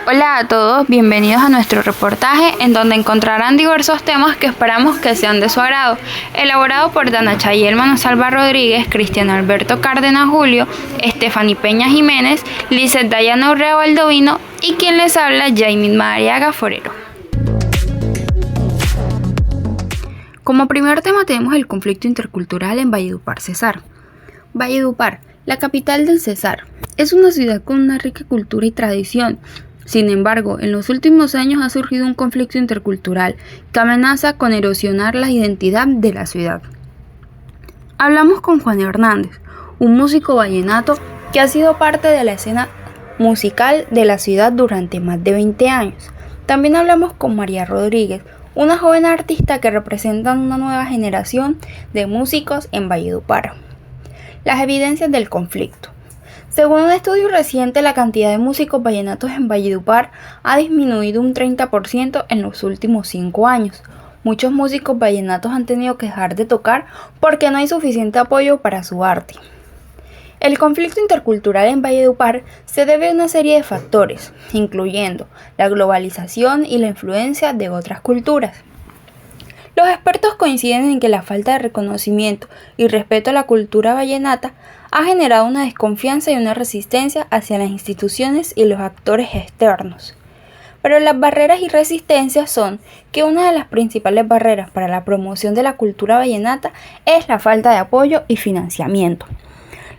Hola a todos, bienvenidos a nuestro reportaje en donde encontrarán diversos temas que esperamos que sean de su agrado, elaborado por Dana Chayelma Salva Rodríguez, Cristian Alberto Cárdenas Julio, Stephanie Peña Jiménez, Lizeth Dayana Urrea Baldovino y quien les habla, Jaime Mariaga Forero. Como primer tema tenemos el conflicto intercultural en Valledupar, Cesar. Valledupar, la capital del Cesar, es una ciudad con una rica cultura y tradición. Sin embargo, en los últimos años ha surgido un conflicto intercultural que amenaza con erosionar la identidad de la ciudad. Hablamos con Juan Hernández, un músico vallenato que ha sido parte de la escena musical de la ciudad durante más de 20 años. También hablamos con María Rodríguez, una joven artista que representa una nueva generación de músicos en Valledupar. Las evidencias del conflicto. Según un estudio reciente, la cantidad de músicos vallenatos en Valledupar ha disminuido un 30% en los últimos 5 años. Muchos músicos vallenatos han tenido que dejar de tocar porque no hay suficiente apoyo para su arte. El conflicto intercultural en Valledupar se debe a una serie de factores, incluyendo la globalización y la influencia de otras culturas. Los expertos coinciden en que la falta de reconocimiento y respeto a la cultura vallenata ha generado una desconfianza y una resistencia hacia las instituciones y los actores externos. Pero las barreras y resistencias son que una de las principales barreras para la promoción de la cultura vallenata es la falta de apoyo y financiamiento.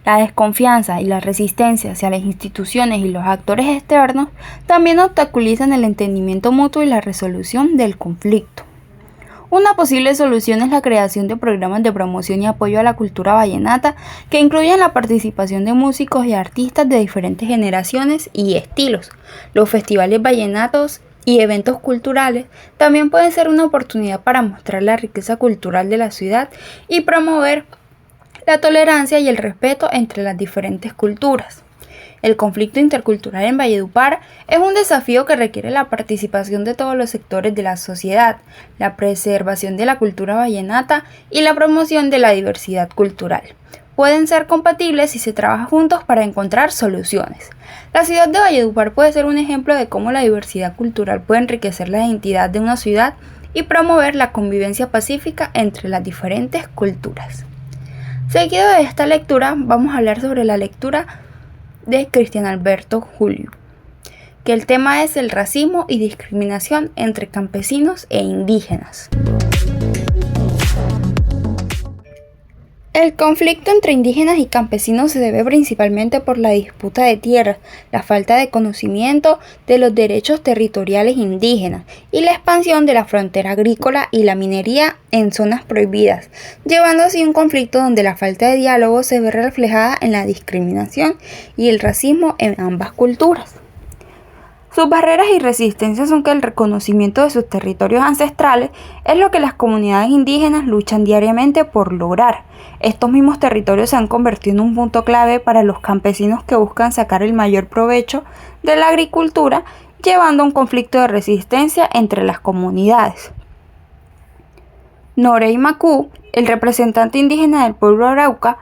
La desconfianza y la resistencia hacia las instituciones y los actores externos también obstaculizan el entendimiento mutuo y la resolución del conflicto. Una posible solución es la creación de programas de promoción y apoyo a la cultura vallenata que incluyan la participación de músicos y artistas de diferentes generaciones y estilos. Los festivales vallenatos y eventos culturales también pueden ser una oportunidad para mostrar la riqueza cultural de la ciudad y promover la tolerancia y el respeto entre las diferentes culturas. El conflicto intercultural en Valledupar es un desafío que requiere la participación de todos los sectores de la sociedad, la preservación de la cultura vallenata y la promoción de la diversidad cultural. Pueden ser compatibles si se trabaja juntos para encontrar soluciones. La ciudad de Valledupar puede ser un ejemplo de cómo la diversidad cultural puede enriquecer la identidad de una ciudad y promover la convivencia pacífica entre las diferentes culturas. Seguido de esta lectura, vamos a hablar sobre la lectura de Cristian Alberto Julio, que el tema es el racismo y discriminación entre campesinos e indígenas. El conflicto entre indígenas y campesinos se debe principalmente por la disputa de tierras, la falta de conocimiento de los derechos territoriales indígenas y la expansión de la frontera agrícola y la minería en zonas prohibidas, llevando así un conflicto donde la falta de diálogo se ve reflejada en la discriminación y el racismo en ambas culturas. Sus barreras y resistencias son que el reconocimiento de sus territorios ancestrales es lo que las comunidades indígenas luchan diariamente por lograr. Estos mismos territorios se han convertido en un punto clave para los campesinos que buscan sacar el mayor provecho de la agricultura, llevando a un conflicto de resistencia entre las comunidades. Norey Macú, el representante indígena del pueblo Arauca,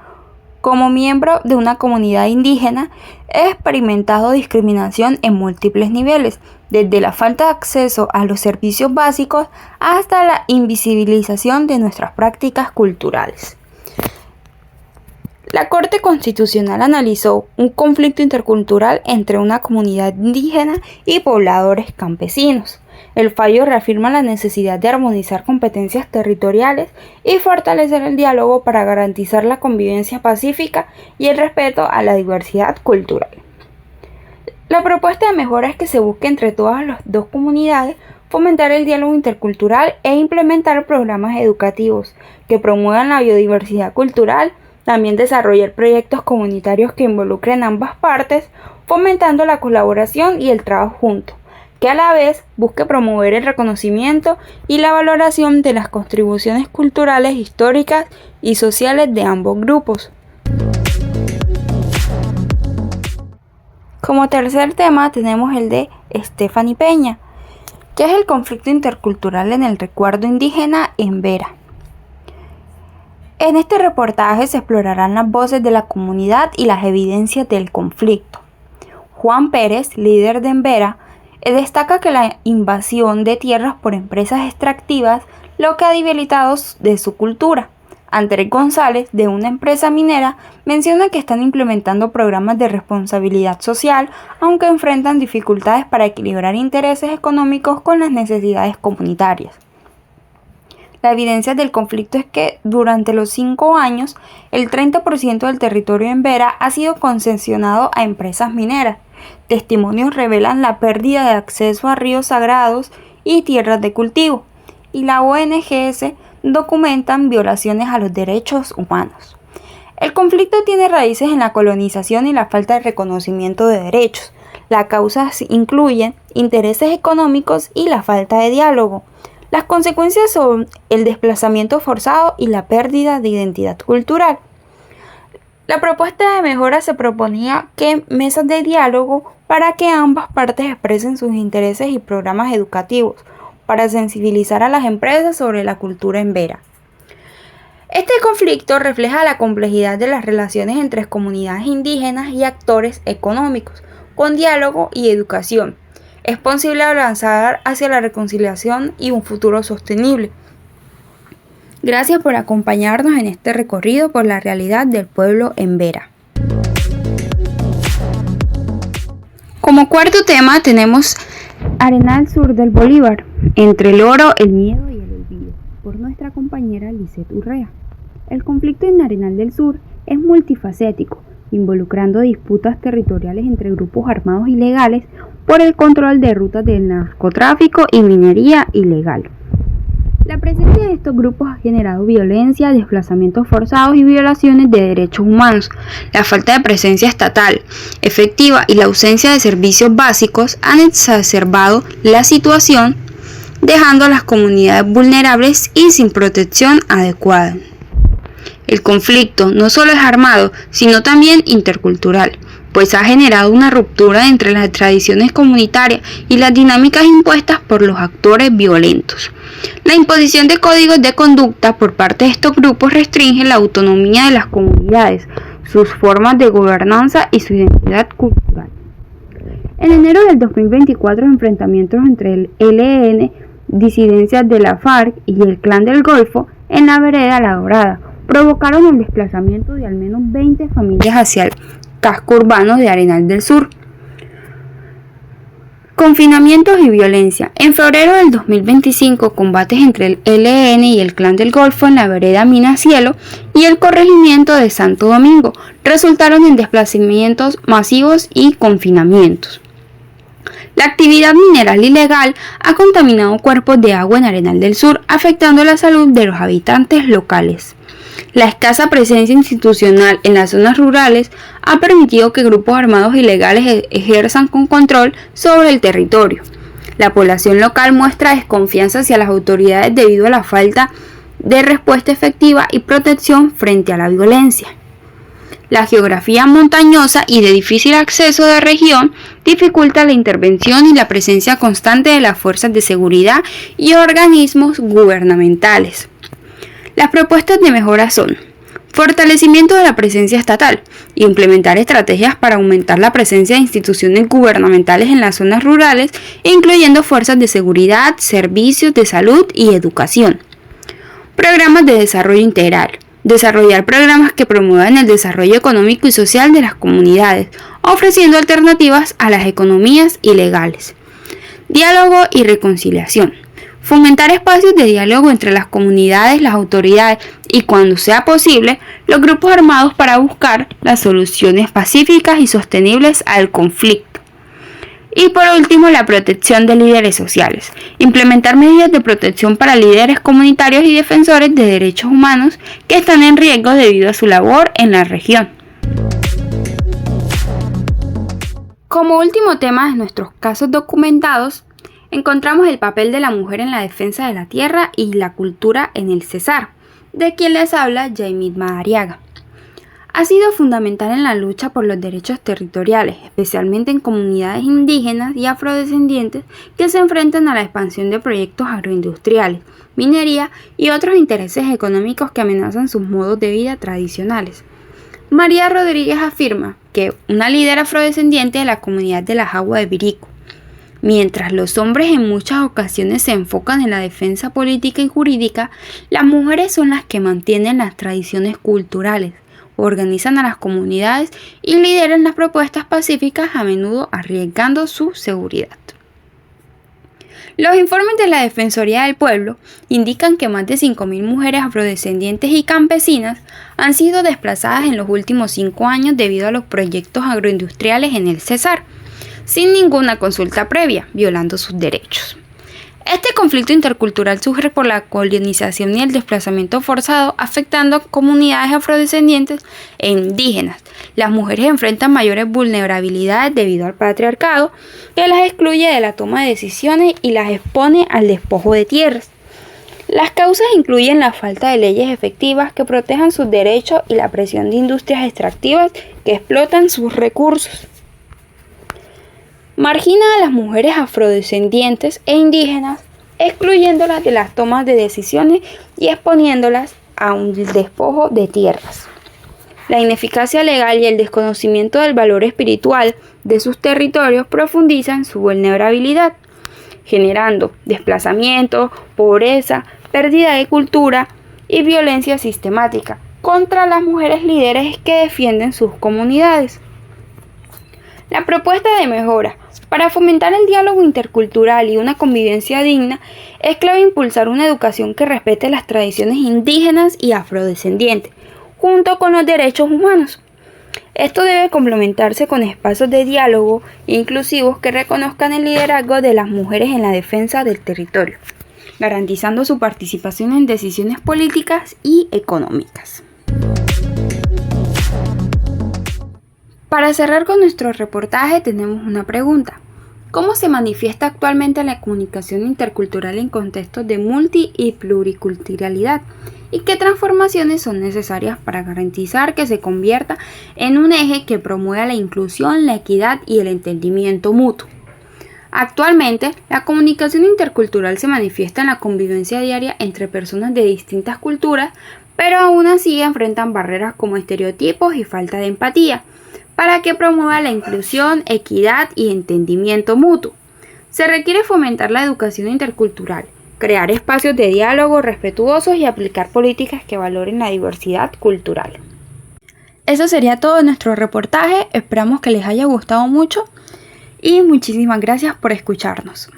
como miembro de una comunidad indígena, he experimentado discriminación en múltiples niveles, desde la falta de acceso a los servicios básicos hasta la invisibilización de nuestras prácticas culturales. La Corte Constitucional analizó un conflicto intercultural entre una comunidad indígena y pobladores campesinos. El fallo reafirma la necesidad de armonizar competencias territoriales y fortalecer el diálogo para garantizar la convivencia pacífica y el respeto a la diversidad cultural. La propuesta de mejora es que se busque entre todas las dos comunidades fomentar el diálogo intercultural e implementar programas educativos que promuevan la biodiversidad cultural, también desarrollar proyectos comunitarios que involucren ambas partes, fomentando la colaboración y el trabajo junto, que a la vez busque promover el reconocimiento y la valoración de las contribuciones culturales, históricas y sociales de ambos grupos. Como tercer tema tenemos el de Stephanie Peña, que es el conflicto intercultural en el recuerdo indígena en Vera. En este reportaje se explorarán las voces de la comunidad y las evidencias del conflicto. Juan Pérez, líder de Embera, Destaca que la invasión de tierras por empresas extractivas lo que ha debilitado de su cultura. Andrés González, de una empresa minera, menciona que están implementando programas de responsabilidad social, aunque enfrentan dificultades para equilibrar intereses económicos con las necesidades comunitarias. La evidencia del conflicto es que durante los 5 años, el 30% del territorio en Vera ha sido concesionado a empresas mineras. Testimonios revelan la pérdida de acceso a ríos sagrados y tierras de cultivo, y la ONGs documentan violaciones a los derechos humanos. El conflicto tiene raíces en la colonización y la falta de reconocimiento de derechos. Las causas incluyen intereses económicos y la falta de diálogo. Las consecuencias son el desplazamiento forzado y la pérdida de identidad cultural. La propuesta de mejora se proponía que mesas de diálogo para que ambas partes expresen sus intereses y programas educativos para sensibilizar a las empresas sobre la cultura en Vera. Este conflicto refleja la complejidad de las relaciones entre comunidades indígenas y actores económicos. Con diálogo y educación, es posible avanzar hacia la reconciliación y un futuro sostenible. Gracias por acompañarnos en este recorrido por la realidad del pueblo en Vera. Como cuarto tema tenemos Arenal Sur del Bolívar, entre el oro, el miedo y el olvido, por nuestra compañera Lisette Urrea. El conflicto en Arenal del Sur es multifacético, involucrando disputas territoriales entre grupos armados ilegales por el control de rutas del narcotráfico y minería ilegal. La presencia de estos grupos ha generado violencia, desplazamientos forzados y violaciones de derechos humanos. La falta de presencia estatal efectiva y la ausencia de servicios básicos han exacerbado la situación, dejando a las comunidades vulnerables y sin protección adecuada. El conflicto no solo es armado, sino también intercultural, pues ha generado una ruptura entre las tradiciones comunitarias y las dinámicas impuestas por los actores violentos. La imposición de códigos de conducta por parte de estos grupos restringe la autonomía de las comunidades, sus formas de gobernanza y su identidad cultural. En enero del 2024, enfrentamientos entre el ELN, disidencias de la FARC y el Clan del Golfo en la vereda La Dorada provocaron el desplazamiento de al menos 20 familias hacia el casco urbano de Arenal del Sur. Confinamientos y violencia. En febrero del 2025, combates entre el ELN y el Clan del Golfo en la vereda Mina Cielo y el corregimiento de Santo Domingo resultaron en desplazamientos masivos y confinamientos. La actividad mineral ilegal ha contaminado cuerpos de agua en Arenal del Sur, afectando la salud de los habitantes locales. La escasa presencia institucional en las zonas rurales ha permitido que grupos armados ilegales ejerzan con control sobre el territorio. La población local muestra desconfianza hacia las autoridades debido a la falta de respuesta efectiva y protección frente a la violencia. La geografía montañosa y de difícil acceso de región dificulta la intervención y la presencia constante de las fuerzas de seguridad y organismos gubernamentales. Las propuestas de mejora son: fortalecimiento de la presencia estatal, implementar estrategias para aumentar la presencia de instituciones gubernamentales en las zonas rurales, incluyendo fuerzas de seguridad, servicios de salud y educación. Programas de desarrollo integral. Desarrollar programas que promuevan el desarrollo económico y social de las comunidades, ofreciendo alternativas a las economías ilegales. Diálogo y reconciliación. Fomentar espacios de diálogo entre las comunidades, las autoridades y, cuando sea posible, los grupos armados para buscar las soluciones pacíficas y sostenibles al conflicto. Y por último, la protección de líderes sociales. Implementar medidas de protección para líderes comunitarios y defensores de derechos humanos que están en riesgo debido a su labor en la región. Como último tema de nuestros casos documentados, encontramos el papel de la mujer en la defensa de la tierra y la cultura en el Cesar, de quien les habla Jaimit Madariaga. Ha sido fundamental en la lucha por los derechos territoriales, especialmente en comunidades indígenas y afrodescendientes que se enfrentan a la expansión de proyectos agroindustriales, minería y otros intereses económicos que amenazan sus modos de vida tradicionales. María Rodríguez afirma que una líder afrodescendiente de la comunidad de la Jagua de Birico. Mientras los hombres en muchas ocasiones se enfocan en la defensa política y jurídica, las mujeres son las que mantienen las tradiciones culturales, organizan a las comunidades y lideran las propuestas pacíficas, a menudo arriesgando su seguridad. Los informes de la Defensoría del Pueblo indican que más de 5.000 mujeres afrodescendientes y campesinas han sido desplazadas en los últimos 5 años debido a los proyectos agroindustriales en el Cesar, sin ninguna consulta previa, violando sus derechos. Este conflicto intercultural surge por la colonización y el desplazamiento forzado, afectando a comunidades afrodescendientes e indígenas. Las mujeres enfrentan mayores vulnerabilidades debido al patriarcado, que las excluye de la toma de decisiones y las expone al despojo de tierras. Las causas incluyen la falta de leyes efectivas que protejan sus derechos y la presión de industrias extractivas que explotan sus recursos. Margina a las mujeres afrodescendientes e indígenas, excluyéndolas de las tomas de decisiones y exponiéndolas a un despojo de tierras. La ineficacia legal y el desconocimiento del valor espiritual de sus territorios profundizan su vulnerabilidad, generando desplazamiento, pobreza, pérdida de cultura y violencia sistemática contra las mujeres líderes que defienden sus comunidades. La propuesta de mejora para fomentar el diálogo intercultural y una convivencia digna es clave impulsar una educación que respete las tradiciones indígenas y afrodescendientes, junto con los derechos humanos. Esto debe complementarse con espacios de diálogo inclusivos que reconozcan el liderazgo de las mujeres en la defensa del territorio, garantizando su participación en decisiones políticas y económicas. Para cerrar con nuestro reportaje tenemos una pregunta. ¿Cómo se manifiesta actualmente la comunicación intercultural en contextos de multi y pluriculturalidad? ¿Y qué transformaciones son necesarias para garantizar que se convierta en un eje que promueva la inclusión, la equidad y el entendimiento mutuo? Actualmente, la comunicación intercultural se manifiesta en la convivencia diaria entre personas de distintas culturas, pero aún así enfrentan barreras como estereotipos y falta de empatía, para que promueva la inclusión, equidad y entendimiento mutuo. Se requiere fomentar la educación intercultural, crear espacios de diálogo respetuosos y aplicar políticas que valoren la diversidad cultural. Eso sería todo en nuestro reportaje, esperamos que les haya gustado mucho y muchísimas gracias por escucharnos.